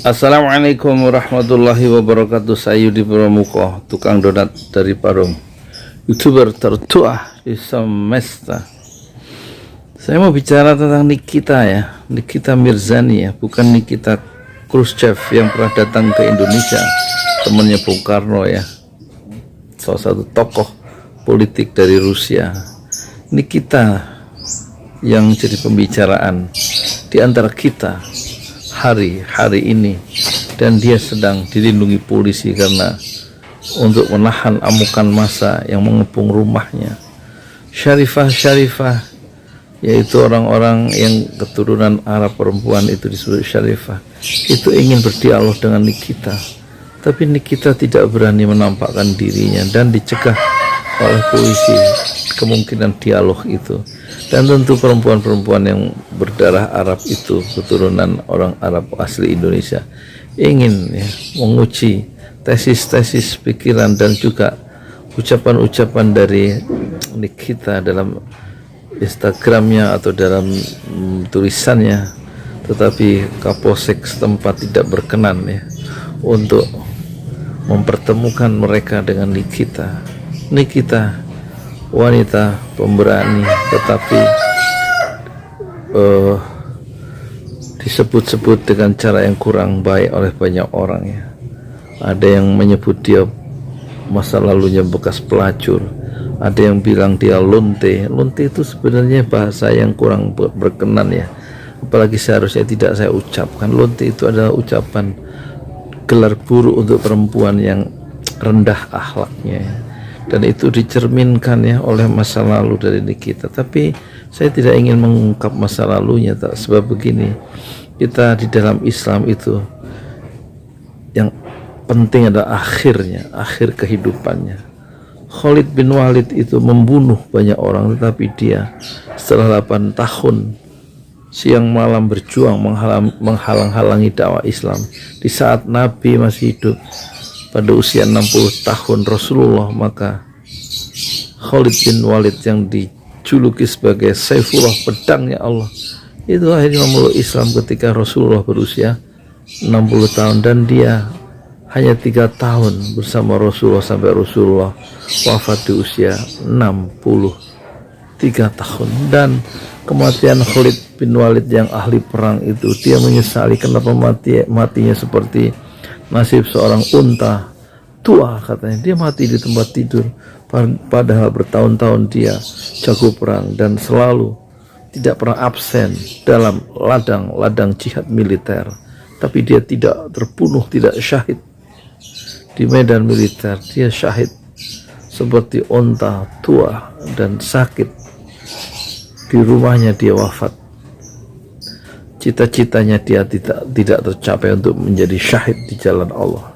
Assalamualaikum warahmatullahi wabarakatuh. Saya Yudi Pramuko, tukang donat dari Parung, YouTuber tertua di semesta. Saya mau bicara tentang Nikita ya, Nikita Mirzani ya, bukan Nikita Khrushchev yang pernah datang ke Indonesia, temannya Bung Karno ya, salah satu tokoh politik dari Rusia. Nikita yang jadi pembicaraan di antara kita hari ini, dan dia sedang dilindungi polisi karena untuk menahan amukan massa yang mengepung rumahnya. Syarifah, yaitu orang-orang yang keturunan Arab, perempuan itu disebut Syarifah, itu ingin berdialog dengan Nikita, tapi Nikita tidak berani menampakkan dirinya dan dicegah oleh polisi kemungkinan dialog itu. Dan tentu perempuan-perempuan yang berdarah Arab itu, keturunan orang Arab asli Indonesia, ingin ya, menguji tesis-tesis pikiran dan juga ucapan-ucapan dari Nikita dalam Instagramnya atau dalam tulisannya, tetapi Kapolsek setempat tidak berkenan ya untuk mempertemukan mereka dengan Nikita. Wanita pemberani, tetapi disebut-sebut dengan cara yang kurang baik oleh banyak orang ya. Ada yang menyebut dia masa lalunya bekas pelacur, ada yang bilang dia lonte itu sebenarnya bahasa yang kurang berkenan ya, apalagi seharusnya tidak saya ucapkan. Lonte itu adalah ucapan gelar buruk untuk perempuan yang rendah akhlaknya ya. Dan itu dicerminkan ya oleh masa lalu dari Nikita. Tapi saya tidak ingin mengungkap masa lalunya, sebab begini, kita di dalam Islam itu yang penting adalah akhir kehidupannya. Khalid bin Walid itu membunuh banyak orang, tetapi dia setelah 8 tahun siang malam berjuang menghalang-halangi dakwah Islam di saat Nabi masih hidup pada usia 60 tahun Rasulullah, maka Khalid bin Walid yang dijuluki sebagai Saifullah, pedangnya Allah, itu akhirnya memeluk Islam ketika Rasulullah berusia 60 tahun, dan dia hanya 3 tahun bersama Rasulullah sampai Rasulullah wafat di usia 63 tahun. Dan kematian Khalid bin Walid yang ahli perang itu, dia menyesali kenapa matinya seperti nasib seorang unta tua, katanya. Dia mati di tempat tidur, padahal bertahun-tahun dia jago perang dan selalu tidak pernah absen dalam ladang jihad militer. Tapi dia tidak terbunuh, tidak syahid di medan militer. Dia syahid seperti unta tua dan sakit. Di rumahnya dia wafat. Cita-citanya dia tidak tercapai untuk menjadi syahid di jalan Allah.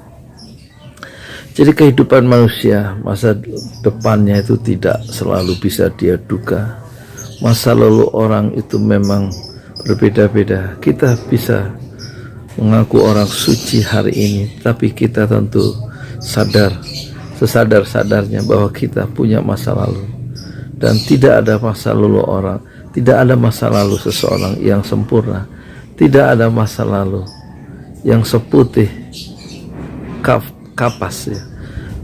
Jadi kehidupan manusia, masa depannya itu tidak selalu bisa dia duga. Masa lalu orang itu memang berbeda-beda. Kita bisa mengaku orang suci hari ini, tapi kita tentu sesadar-sadarnya bahwa kita punya masa lalu. Dan tidak ada masa lalu orang, tidak ada masa lalu seseorang yang sempurna. Tidak ada masa lalu yang seputih kapas ya.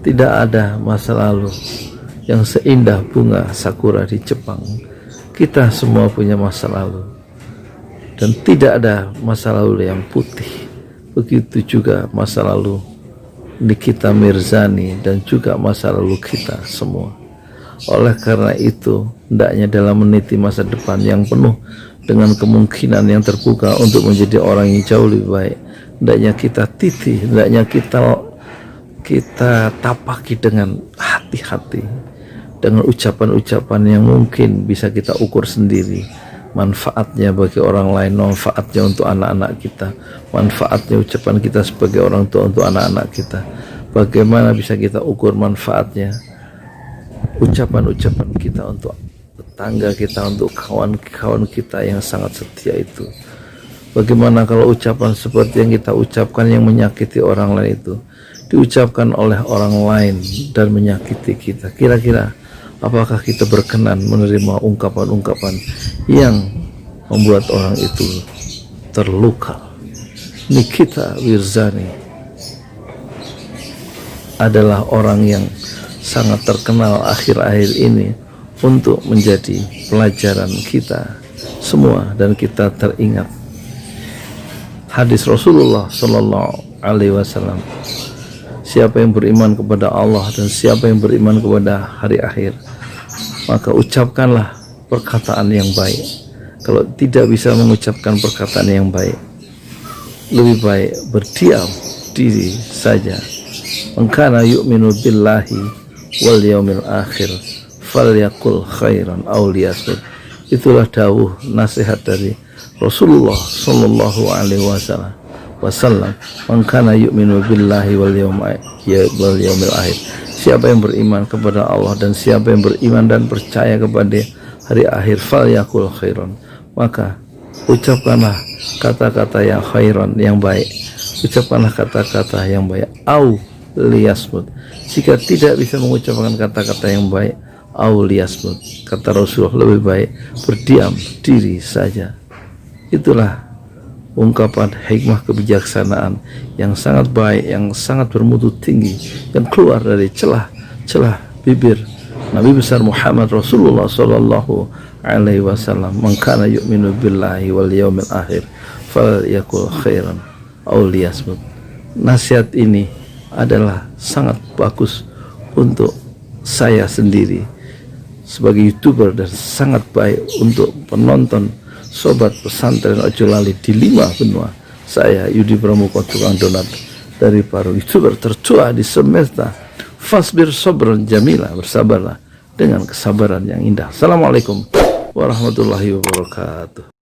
Tidak ada masa lalu yang seindah bunga sakura di Jepang. Kita semua punya masa lalu, dan tidak ada masa lalu yang putih. Begitu juga masa lalu Nikita Mirzani dan juga masa lalu kita semua. Oleh karena itu, hendaknya dalam meniti masa depan yang penuh dengan kemungkinan yang terbuka untuk menjadi orang yang jauh lebih baik, hendaknya kita hendaknya kita tapaki dengan hati-hati, dengan ucapan-ucapan yang mungkin bisa kita ukur sendiri manfaatnya bagi orang lain, manfaatnya untuk anak-anak kita, manfaatnya ucapan kita sebagai orang tua untuk anak-anak kita. Bagaimana bisa kita ukur manfaatnya ucapan-ucapan kita untuk tetangga kita, untuk kawan-kawan kita yang sangat setia itu. Bagaimana kalau ucapan seperti yang kita ucapkan yang menyakiti orang lain itu diucapkan oleh orang lain dan menyakiti kita? Kira-kira apakah kita berkenan menerima ungkapan-ungkapan yang membuat orang itu terluka? Nikita Wirzani adalah orang yang sangat terkenal akhir-akhir ini untuk menjadi pelajaran kita semua, dan kita teringat hadis Rasulullah Sallallahu Alaihi Wasallam, siapa yang beriman kepada Allah dan siapa yang beriman kepada hari akhir, maka ucapkanlah perkataan yang baik. Kalau tidak bisa mengucapkan perkataan yang baik, lebih baik berdiam diri saja. Mengkana yu'minu billahi wal yaumil akhir falyakul khairan aw liyasmut. Itulah dawuh nasihat dari Rasulullah Sallallahu Alaihi Wasallam. Mengkana yu'minu billahi wal yaumil akhir. Siapa yang beriman kepada Allah dan siapa yang beriman dan percaya kepada hari akhir, falyakul khairan, maka ucapkanlah kata-kata yang khairan, yang baik. Ucapkanlah kata-kata yang baik. Au liyasmut. Jika tidak bisa mengucapkan kata-kata yang baik, au liyasmut, kata Rasulullah, lebih baik berdiam diri saja. Itulah ungkapan hikmah kebijaksanaan yang sangat baik, yang sangat bermutu tinggi, yang keluar dari celah-celah bibir Nabi besar Muhammad Rasulullah Sallallahu Alaihi Wasallam. Mengkana yu'minu billahi wal yaumil akhir falyakul khairan aw liyasmut. Nasihat ini adalah sangat bagus untuk saya sendiri sebagai YouTuber, dan sangat baik untuk penonton sobat pesantren Ojo Lali di 5 benua. Saya Yudi Pramuko, tukang donat dari para YouTuber tertua di semesta. Fasbir sabran jamila, bersabarlah dengan kesabaran yang indah. Assalamualaikum warahmatullahi wabarakatuh.